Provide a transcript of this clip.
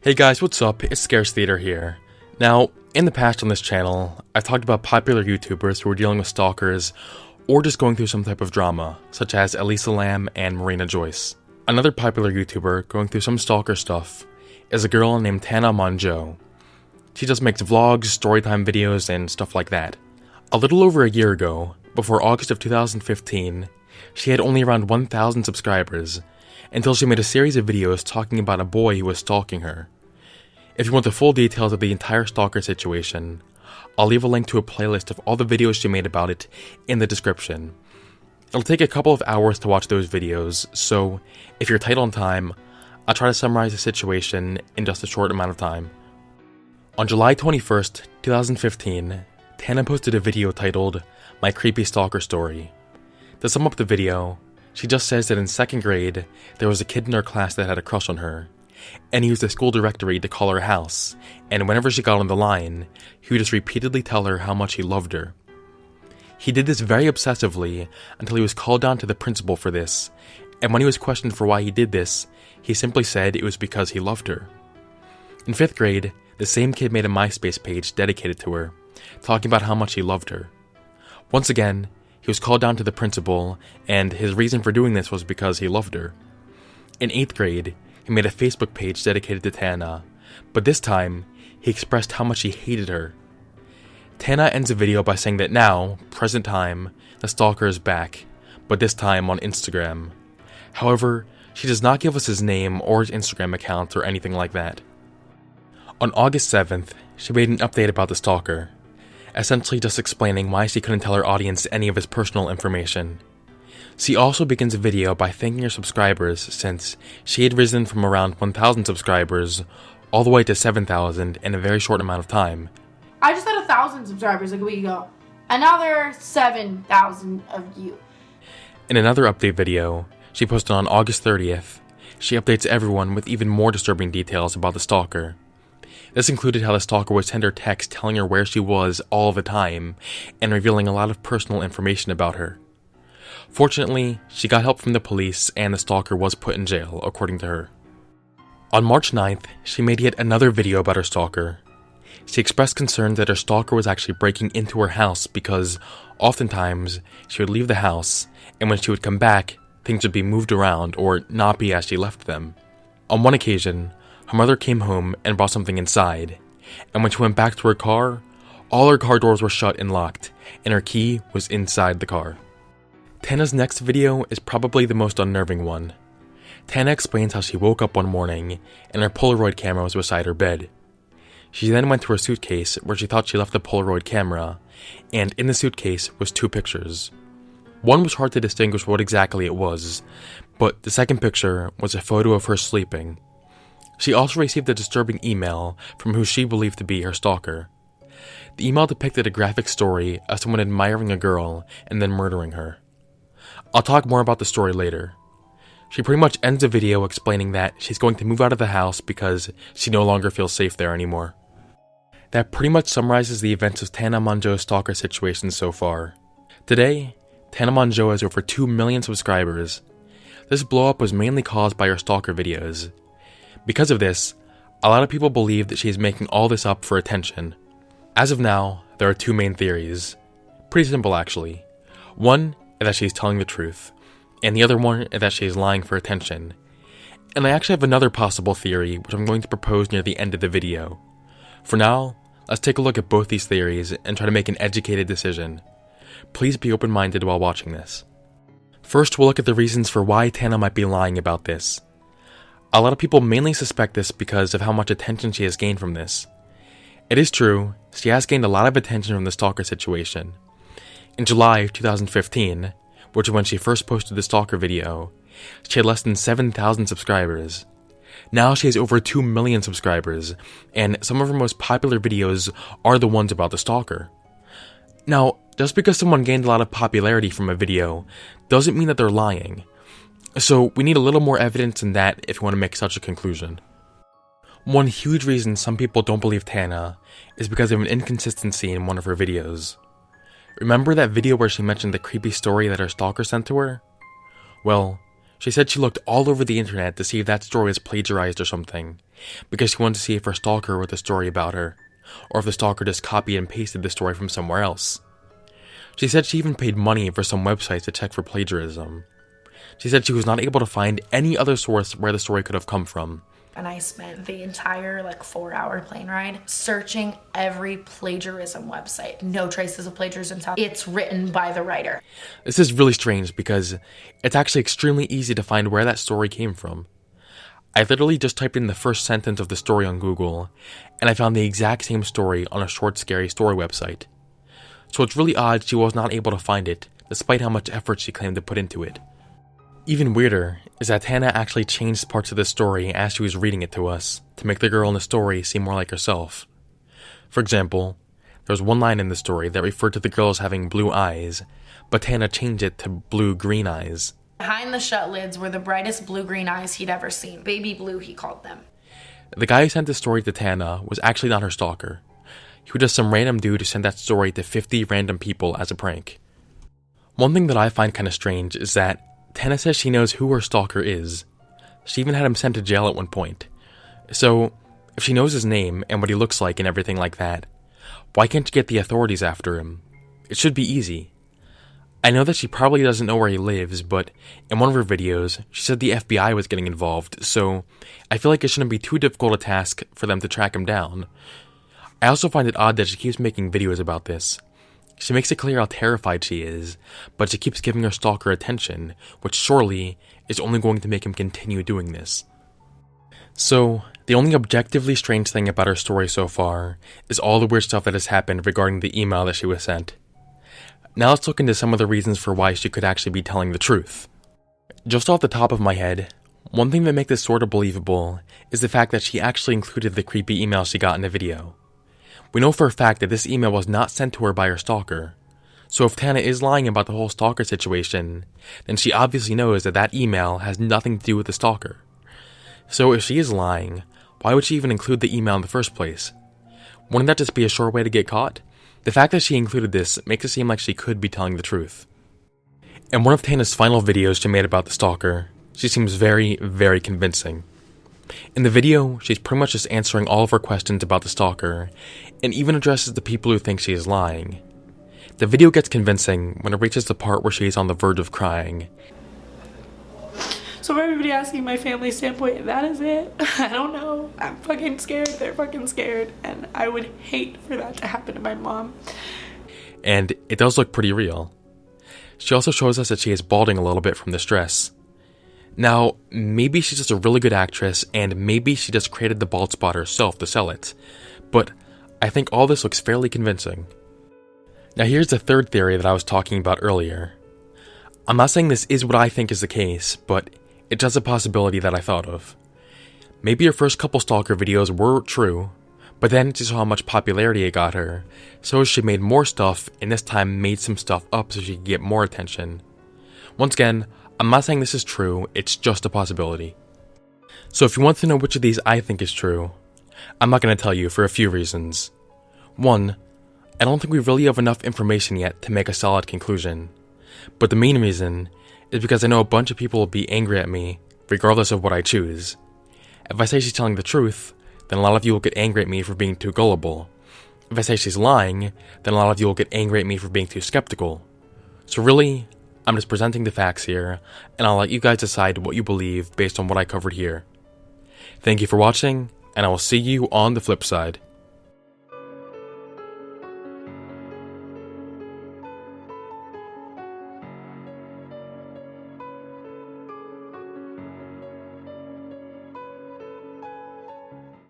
Hey guys, what's up? It's Scarce Theater here. Now, in the past on this channel, I've talked about popular YouTubers who are dealing with stalkers or just going through some type of drama, such as Elisa Lam and Marina Joyce. Another popular YouTuber going through some stalker stuff is a girl named Tana Mongeau. She just makes vlogs, storytime videos, and stuff like that. A little over a year ago, before August of 2015, she had only around 1,000 subscribers, until she made a series of videos talking about a boy who was stalking her. If you want the full details of the entire stalker situation, I'll leave a link to a playlist of all the videos she made about it in the description. It'll take a couple of hours to watch those videos, so if you're tight on time, I'll try to summarize the situation in just a short amount of time. On July 21st, 2015, Tana posted a video titled, "My Creepy Stalker Story." To sum up the video, she just says that in 2nd grade, there was a kid in her class that had a crush on her, and he used the school directory to call her house, and whenever she got on the line, he would just repeatedly tell her how much he loved her. He did this very obsessively until he was called down to the principal for this, and when he was questioned for why he did this, he simply said it was because he loved her. In 5th grade, the same kid made a MySpace page dedicated to her, talking about how much he loved her. Once again, he was called down to the principal, and his reason for doing this was because he loved her. In 8th grade, he made a Facebook page dedicated to Tana, but this time, he expressed how much he hated her. Tana ends the video by saying that now, present time, the stalker is back, but this time on Instagram. However, she does not give us his name or his Instagram account or anything like that. On August 7th, she made an update about the stalker, essentially just explaining why she couldn't tell her audience any of his personal information. She also begins a video by thanking her subscribers since she had risen from around 1,000 subscribers all the way to 7,000 in a very short amount of time. I just had 1,000 subscribers like a week ago, and now there are 7,000 of you. In another update video, she posted on August 30th, she updates everyone with even more disturbing details about the stalker. This included how the stalker would send her texts telling her where she was all the time, and revealing a lot of personal information about her. Fortunately, she got help from the police and the stalker was put in jail, according to her. On March 9th, she made yet another video about her stalker. She expressed concern that her stalker was actually breaking into her house because, oftentimes, she would leave the house, and when she would come back, things would be moved around or not be as she left them. On one occasion, her mother came home and brought something inside, and when she went back to her car, all her car doors were shut and locked, and her key was inside the car. Tana's next video is probably the most unnerving one. Tana explains how she woke up one morning and her Polaroid camera was beside her bed. She then went to her suitcase where she thought she left the Polaroid camera, and in the suitcase was 2 pictures. One was hard to distinguish what exactly it was, but the second picture was a photo of her sleeping. She also received a disturbing email from who she believed to be her stalker. The email depicted a graphic story of someone admiring a girl and then murdering her. I'll talk more about the story later. She pretty much ends the video explaining that she's going to move out of the house because she no longer feels safe there anymore. That pretty much summarizes the events of Tana Mongeau's stalker situation so far. Today, Tana Mongeau has over 2 million subscribers. This blow-up was mainly caused by her stalker videos. Because of this, a lot of people believe that she is making all this up for attention. As of now, there are 2 main theories. Pretty simple actually. One is that she's telling the truth, and the other one is that she is lying for attention. And I actually have another possible theory which I'm going to propose near the end of the video. For now, let's take a look at both these theories and try to make an educated decision. Please be open-minded while watching this. First, we'll look at the reasons for why Tana might be lying about this. A lot of people mainly suspect this because of how much attention she has gained from this. It is true, she has gained a lot of attention from the stalker situation. In July of 2015, which is when she first posted the stalker video, she had less than 7,000 subscribers. Now she has over 2 million subscribers, and some of her most popular videos are the ones about the stalker. Now, just because someone gained a lot of popularity from a video doesn't mean that they're lying. So we need a little more evidence than that if you want to make such a conclusion. One huge reason some people don't believe Tana is because of an inconsistency in one of her videos. Remember that video where she mentioned the creepy story that her stalker sent to her? Well, she said she looked all over the internet to see if that story was plagiarized or something, because she wanted to see if her stalker wrote the story about her, or if the stalker just copied and pasted the story from somewhere else. She said she even paid money for some websites to check for plagiarism. She said she was not able to find any other source where the story could have come from. And I spent the entire 4-hour plane ride searching every plagiarism website. No traces of plagiarism. It's written by the writer. This is really strange because it's actually extremely easy to find where that story came from. I literally just typed in the first sentence of the story on Google, and I found the exact same story on a short scary story website. So it's really odd she was not able to find it, despite how much effort she claimed to put into it. Even weirder is that Tana actually changed parts of the story as she was reading it to us, to make the girl in the story seem more like herself. For example, there was one line in the story that referred to the girl as having blue eyes, but Tana changed it to blue-green eyes. Behind the shut lids were the brightest blue-green eyes he'd ever seen. Baby blue, he called them. The guy who sent the story to Tana was actually not her stalker. He was just some random dude who sent that story to 50 random people as a prank. One thing that I find kinda strange is that Tana says she knows who her stalker is. She even had him sent to jail at one point. So, if she knows his name and what he looks like and everything like that, why can't she get the authorities after him? It should be easy. I know that she probably doesn't know where he lives, but in one of her videos, she said the FBI was getting involved, so I feel like it shouldn't be too difficult a task for them to track him down. I also find it odd that she keeps making videos about this. She makes it clear how terrified she is, but she keeps giving her stalker attention, which surely is only going to make him continue doing this. So, the only objectively strange thing about her story so far is all the weird stuff that has happened regarding the email that she was sent. Now let's look into some of the reasons for why she could actually be telling the truth. Just off the top of my head, one thing that makes this sort of believable is the fact that she actually included the creepy email she got in the video. We know for a fact that this email was not sent to her by her stalker. So if Tana is lying about the whole stalker situation, then she obviously knows that that email has nothing to do with the stalker. So if she is lying, why would she even include the email in the first place? Wouldn't that just be a sure way to get caught? The fact that she included this makes it seem like she could be telling the truth. In one of Tana's final videos she made about the stalker, she seems very, very convincing. In the video, she's pretty much just answering all of her questions about the stalker, and even addresses the people who think she is lying. The video gets convincing when it reaches the part where she is on the verge of crying. So for everybody asking my family standpoint, that is it. I don't know. I'm fucking scared. They're fucking scared. And I would hate for that to happen to my mom. And it does look pretty real. She also shows us that she is balding a little bit from the stress. Now, maybe she's just a really good actress, and maybe she just created the bald spot herself to sell it. But I think all this looks fairly convincing. Now here's the third theory that I was talking about earlier. I'm not saying this is what I think is the case, but it's just a possibility that I thought of. Maybe her first couple stalker videos were true, but then she saw how much popularity it got her, so she made more stuff, and this time made some stuff up so she could get more attention. Once again, I'm not saying this is true, it's just a possibility. So if you want to know which of these I think is true, I'm not going to tell you for a few reasons. One, I don't think we really have enough information yet to make a solid conclusion. But the main reason is because I know a bunch of people will be angry at me, regardless of what I choose. If I say she's telling the truth, then a lot of you will get angry at me for being too gullible. If I say she's lying, then a lot of you will get angry at me for being too skeptical. So really, I'm just presenting the facts here, and I'll let you guys decide what you believe based on what I covered here. Thank you for watching, and I will see you on the flip side.